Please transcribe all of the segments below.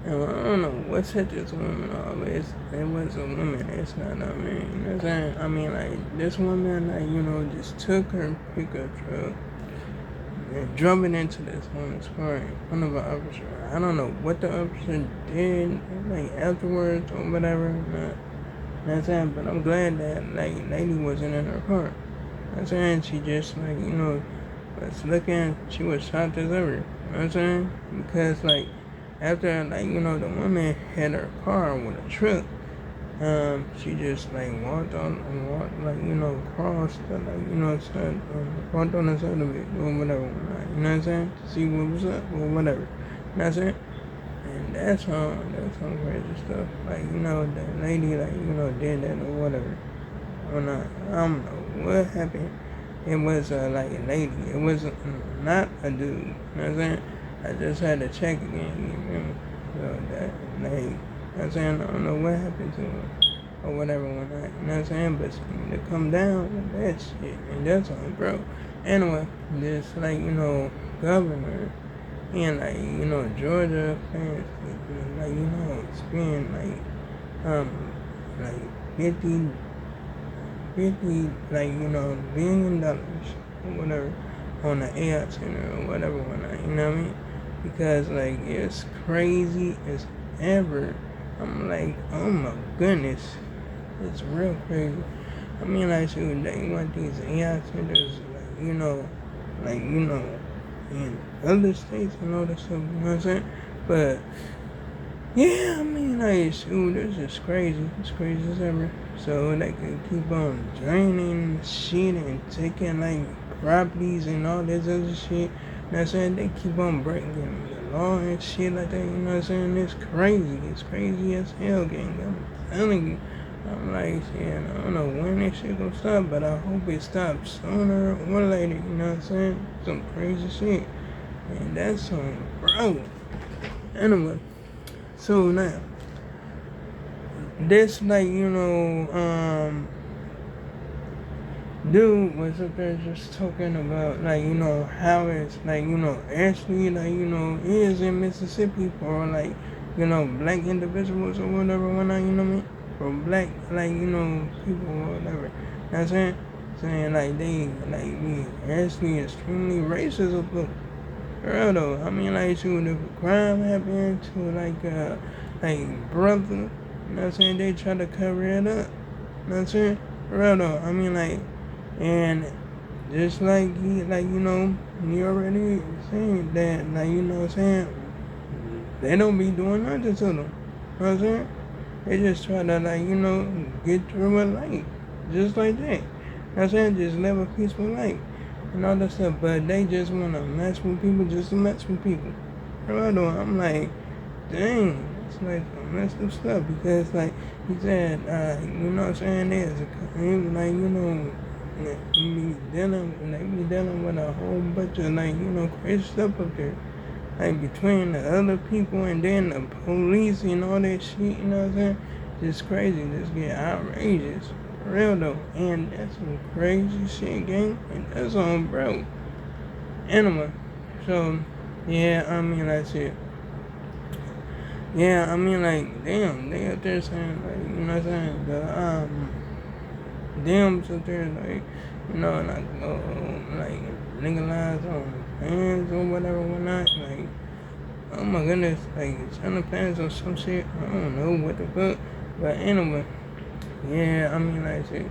And I don't know what set this woman off. It was a woman. It's not, I mean, you know what I'm saying? I mean, like, this woman, like, just took her pickup truck and drove it into this woman's car in front of an officer. I don't know what the officer did, like, afterwards or whatever. Not, you know what I'm saying? But I'm glad that, like, lady wasn't in her car. You know what I'm saying? She just, like, was looking, she was shocked as ever. You know what I'm saying? Because, like, after, like, the woman had her car with a truck, she just like walked on, walked like crossed, like side, walked on the side of it or whatever, you know what I'm saying, to see what was up or whatever, you know what I'm saying, and that's some crazy stuff. Like the lady like did that or whatever. I don't know what happened. It was like a lady. It was not a dude. You know what I'm saying? I just had to check again. You remember? So that like, you know what I'm saying? I don't know what happened to her or whatever when I, you know what I'm saying? But to come down with that shit, and that's on bro. Anyway, this like governor and like Georgia fans like spend like 50 like $1 billion or whatever on the AI center or whatever whatnot, you know what I mean? Because like it's crazy as ever. I'm like, oh my goodness, it's real crazy. I mean, like, shoot, they want these AI centers, like, in other states and all that stuff, you know what I'm saying? But yeah, I mean, like, shoot, this is crazy. It's crazy as ever. So they can keep on draining shit and taking, like, properties and all this other shit. You know what I'm saying? They keep on breaking the law and shit like that. You know what I'm saying? It's crazy. It's crazy as hell, gang. I'm telling you. I'm like, shit, I don't know when this shit gonna stop, but I hope it stops sooner or later. You know what I'm saying? Some crazy shit. And that's some, bro. Anyway. So now, this like dude was up there just talking about like how it's like actually like is in Mississippi for like black individuals or whatever whatnot, you know what I mean, for black like people or whatever. You know what I'm saying like they like be actually extremely racist up there. Girl though, I mean like shoot, if a crime happened to like brother, you know what I'm saying, they try to cover it up. You know what I'm saying? Real though, I mean like, and just like he like he already saying that like what I'm saying, they don't be doing nothing to them. You know what I'm saying? They just try to like get through a life. Just like that. You know what I'm saying? Just live a peaceful life and all that stuff, but they just want to mess with people just to mess with people. I'm like, dang, it's like some messed up stuff because, like, he said, you know what I'm saying? There's like, we dealing with a whole bunch of, like, crazy stuff up there. Like, between the other people and then the police and all that shit, you know what I'm saying? Just crazy, just get outrageous. For real though, and that's some crazy shit, gang. And that's on, bro. Anyway, so yeah, I mean that's it. Yeah, I mean like, damn, they up there saying like, you know what I'm saying? Them up there like, like like legalize on fans or whatever, whatnot. Like, oh my goodness, like China fans or some shit. I don't know what the fuck, but anyway. Yeah, I mean, like, shit,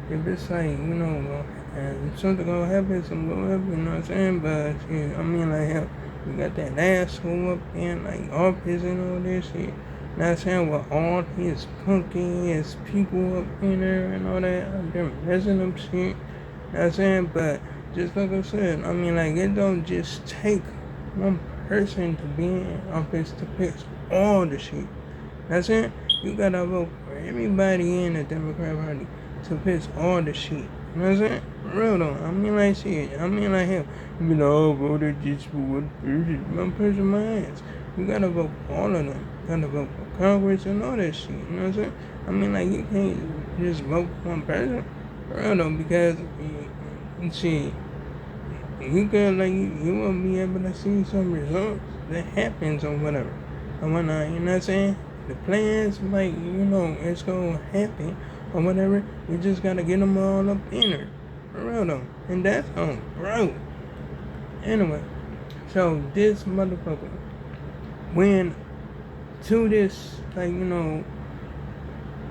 if it's like, and something gonna happen, something gonna happen, you know what I'm saying? But, shit, I mean, like, hell, we got that asshole up in, like, office and all this shit. You know what I'm saying? With all his punky ass people up in there and all that, like, they're messing up shit. You know what I'm saying? But, just like I said, I mean, like, it don't just take one person to be in office to fix all the shit. That's it. You gotta vote for everybody in the Democrat Party to fix all the shit. You know what I'm saying? For real though. I mean like shit. I mean like hell. You know, I voted just for one person, my ass. You gotta vote for all of them. You gotta vote for Congress and all that shit. You know what I'm saying? I mean like you can't just vote for one person. For real though, because shit, you could like you won't be able to see some results that happens or whatever. or whatnot, you know what I'm saying? The plans, like, it's gonna happen or whatever. You just gotta get them all up in her. For real though. And that's on bro. Anyway, so this motherfucker went to this, like,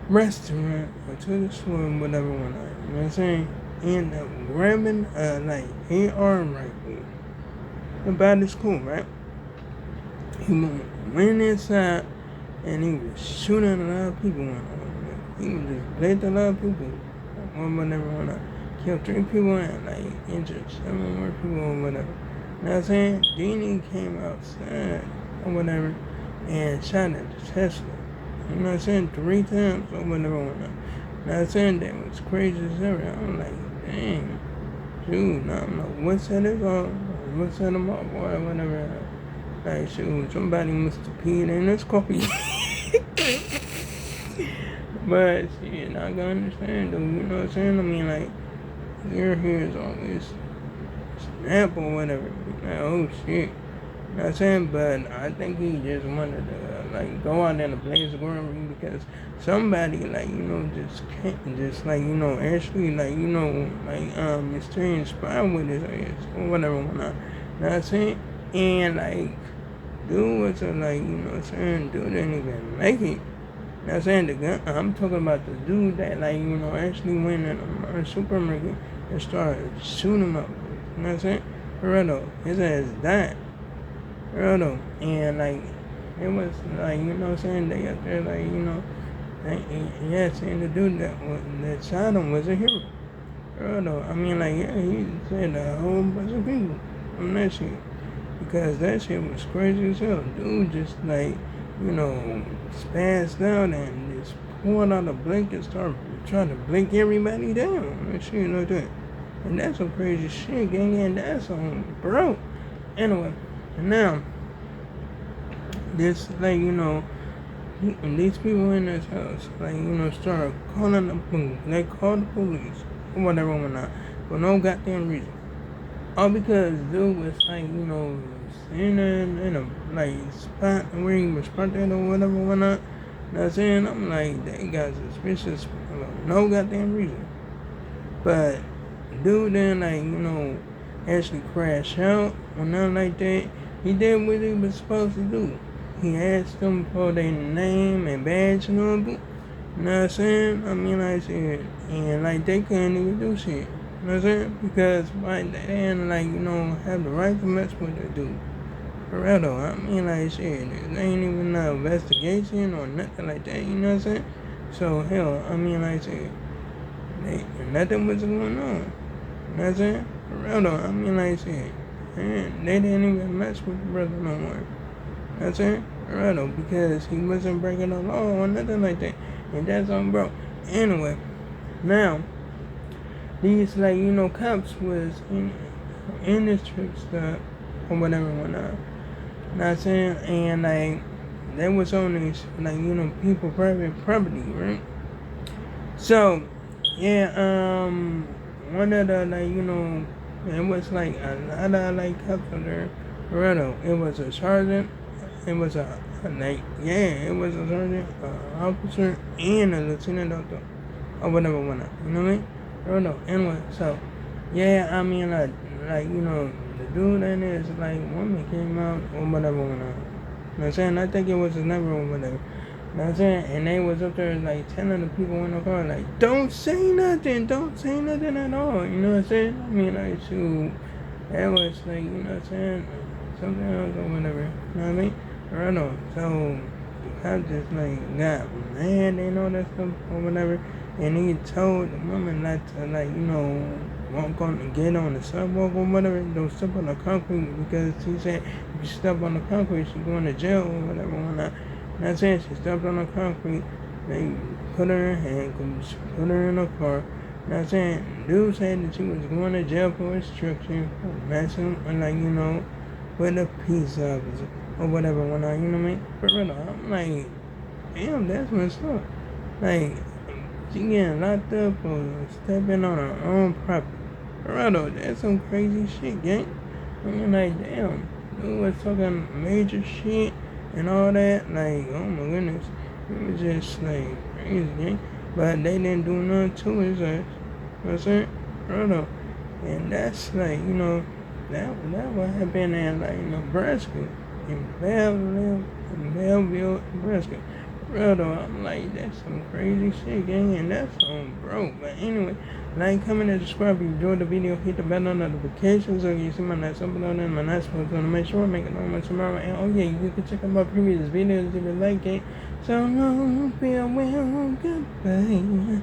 restaurant or to the store, whatever, whatnot. You know what I'm saying? And grabbing, like, AR rifle about his school, right? He went inside and he was shooting a lot of people. He was just bled a lot of people. Or whatever, whatnot. Killed 3 people and like injured 7 more people or whatever. You know what I'm saying? Then he came outside or whatever and shot at the Tesla. You know what I'm saying? 3 times or whatever, whatnot. You know what I'm saying? That was crazy as ever. I'm like, dang. Dude, I don't know what set it off, what set him off, or whatever. Like, shoot, somebody must have peed in this coffee. But, shit, I can understand, though, you know what I'm saying? I mean, like, your hair is always snap or whatever. Like, oh, shit. You know what I'm saying? But I think he just wanted to, like, go out in a blaze of glory because somebody, like, just can't, just, like, actually, like, like, stay inspired with his ass or whatever, whatnot. You know what I'm saying? And, like, dude was like, you know what I'm saying? Dude didn't even make it. You know what I'm saying? The gun, I'm talking about the dude that, like, actually went in a supermarket and started shooting him up. You know what I'm saying? For real though, his ass died. For real though. And, like, it was, like, you know what I'm saying? They up there, like, saying the dude that shot him was a hero. For real though. I mean, like, yeah, he said a whole bunch of people from that shit. Because that shit was crazy as hell. Dude just, like, spazzed out and just pulled out a blink and started trying to blink everybody down and shit like that. And that's some crazy shit, gang, and that's on bro. Anyway, now, this, like, and these people in this house, like, started calling the police. They called the police, or whatever, whatnot, for no goddamn reason. All because dude was, like, in a, like, spot where he was parked at or whatever, whatnot. You know what I'm saying? I'm like, they got suspicious for no goddamn reason. But dude then, like, actually crashed out or nothing like that. He did what he was supposed to do. He asked them for their name and badge number. You know what I'm saying? I mean, like I said, and, like, they couldn't even do shit. You know what I'm saying? Because right they didn't, like, have the right to mess with the dude. For real though, I mean, like, shit, there ain't even no investigation or nothing like that, you know what I'm saying? So, hell, I mean, like I said, nothing was going on. You know what I'm saying? For real though, I mean, like I said, man, they didn't even mess with the brother no more. You know what I'm saying? For real though, because he wasn't breaking the law or nothing like that. And that's on bro. Anyway, now, these, like, cops was in this trip stop or whatever, whatnot. You know what I'm saying? And, like, they was on this, like, people private property, right? So, yeah, one of the, like, it was, like, a lot of, like, cops on there. It was a sergeant. It was it was a sergeant, officer, and a lieutenant doctor, or whatever, whatnot. You know what I mean? Anyway, so, yeah, I mean, like, the dude and his, like, woman came out or whatever, whatnot. You know what I'm saying? I think it was his neighbor or whatever. You know what I'm saying? And they was up there, like, telling the people in the car, like, don't say nothing at all. You know what I'm saying? I mean, like, shoot, that was, like, you know what I'm saying? Something else or whatever. You know what I mean? So, the cop just, like, got mad and all that stuff or whatever. And he told the woman not to, like, walk on and get on the sidewalk or whatever. Don't step on the concrete because he said if you step on the concrete, she's going to jail or whatever. Whatnot. Not saying she stepped on the concrete. They put her in handcuffs, put her in a car. Not saying dude said that she was going to jail for obstruction, for messing, like, with a peace officer or whatever. Whatnot. You know what I mean? For real, I'm like, damn, that's messed up. Like, she getting locked up for stepping on her own property. Bro, that's some crazy shit, gang. I mean, like, damn, dude was talking major shit, and all that. Like, oh my goodness, it was just like crazy, gang. But they didn't do nothing to his ass. You know what I'm saying? Hold up. And that's like, that what happened in like Nebraska, in Belleville, Nebraska. Real though, I'm like, that's some crazy shit, gang, and that's on bro. But anyway, like, comment, and subscribe if you enjoyed the video. Hit the bell notifications so you see my next upload and my next post. Gonna make sure I make it normal tomorrow. And oh yeah, you can check out my previous videos if you like it. So long, farewell, goodbye.